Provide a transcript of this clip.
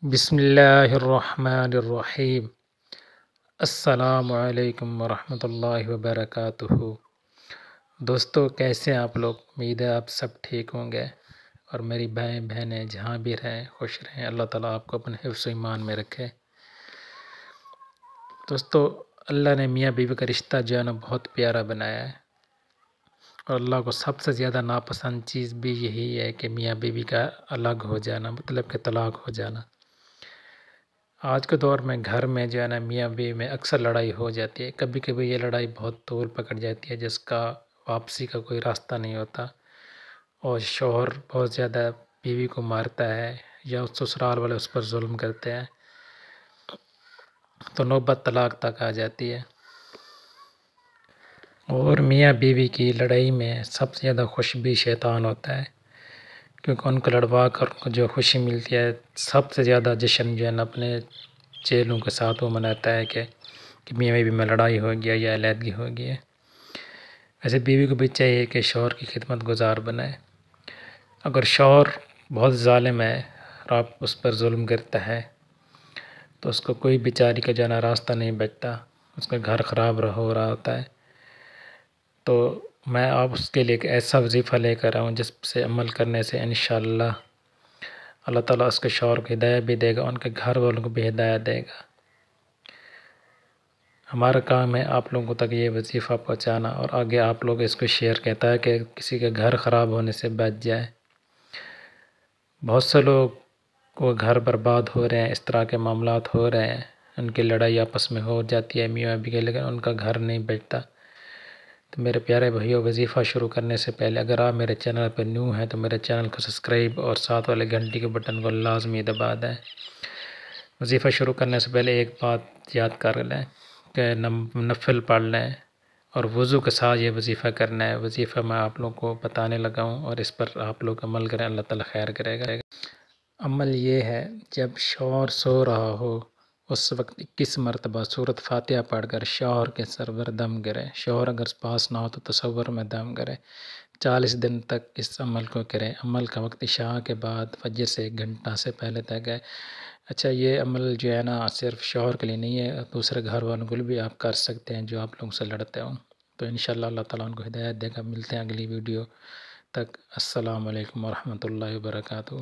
بسم اللہ الرحمن الرحیم۔ السلام علیکم ورحمۃ اللہ وبرکاتہ۔ دوستو، کیسے ہیں آپ لوگ؟ امید ہے آپ سب ٹھیک ہوں گے، اور میری بھائی بہنیں جہاں بھی رہیں خوش رہیں۔ اللہ تعالیٰ آپ کو اپنے حفظ و ایمان میں رکھے۔ دوستو، اللہ نے میاں بیوی کا رشتہ جو ہے نا بہت پیارا بنایا ہے، اور اللہ کو سب سے زیادہ ناپسند چیز بھی یہی ہے کہ میاں بیوی کا الگ ہو جانا، مطلب کہ طلاق ہو جانا۔ آج کے دور میں گھر میں جو ہے نا میاں بیوی میں اکثر لڑائی ہو جاتی ہے۔ کبھی کبھی یہ لڑائی بہت طول پکڑ جاتی ہے، جس کا واپسی کا کوئی راستہ نہیں ہوتا، اور شوہر بہت زیادہ بیوی کو مارتا ہے یا سسرال والے اس پر ظلم کرتے ہیں، تو نوبت طلاق تک آ جاتی ہے۔ اور میاں بیوی کی لڑائی میں سب سے زیادہ خوش بھی شیطان ہوتا ہے، کیونکہ ان کو لڑوا کر ان کو جو خوشی ملتی ہے، سب سے زیادہ جشن جو ہے نا اپنے چیلوں کے ساتھ وہ مناتا ہے کہ میاں بیوی میں لڑائی ہو گیا یا علیحدگی ہو گئی ہے۔ ویسے بیوی کو بھی چاہیے کہ شوہر کی خدمت گزار بنائے۔ اگر شوہر بہت ظالم ہے اور آپ اس پر ظلم کرتا ہے، تو اس کو کوئی بیچاری کا جانا راستہ نہیں بچتا، اس کا گھر خراب ہو رہا ہوتا ہے۔ تو میں آپ اس کے لیے ایک ایسا وظیفہ لے کر آؤں جس سے عمل کرنے سے انشاءاللہ اللہ تعالیٰ اس کے شوہر کو ہدایت بھی دے گا، ان کے گھر والوں کو بھی ہدایت دے گا۔ ہمارا کام ہے آپ لوگوں تک یہ وظیفہ پہنچانا، اور آگے آپ لوگ اس کو شیئر کہتا ہے کہ کسی کے گھر خراب ہونے سے بچ جائے۔ بہت سے لوگ کو گھر برباد ہو رہے ہیں، اس طرح کے معاملات ہو رہے ہیں، ان کی لڑائی آپس میں ہو جاتی ہے میاں بیوی کے، لیکن ان کا گھر نہیں بچتا۔ تو میرے پیارے بھائیو، وظیفہ شروع کرنے سے پہلے اگر آپ میرے چینل پر نیو ہیں تو میرے چینل کو سبسکرائب اور ساتھ والے گھنٹی کے بٹن کو لازمی دبا دیں۔ وظیفہ شروع کرنے سے پہلے ایک بات یاد کر لیں کہ نفل پڑھ لیں، اور وضو کے ساتھ یہ وظیفہ کرنا ہے۔ وظیفہ میں آپ لوگوں کو بتانے لگا ہوں، اور اس پر آپ لوگ عمل کریں، اللہ تعالیٰ خیر کرے گا۔ عمل یہ ہے، جب شوہر سو رہا ہو اس وقت 21 مرتبہ سورۃ فاتحہ پڑھ کر شوہر کے سر پر دم کرے۔ شوہر اگر پاس نہ ہو تو تصور میں دم کرے۔ 40 دن تک اس عمل کو کریں۔ عمل کا وقت عشاء کے بعد فجر سے 1 گھنٹہ سے پہلے تک ہے۔ اچھا، یہ عمل جو ہے نا صرف شوہر کے لیے نہیں ہے، دوسرے گھر والوں کو بھی آپ کر سکتے ہیں جو آپ لوگوں سے لڑتے ہوں۔ تو انشاءاللہ اللہ تعالیٰ ان کو ہدایت دے گا۔ ملتے ہیں اگلی ویڈیو تک۔ السلام علیکم ورحمۃ اللہ وبرکاتہ۔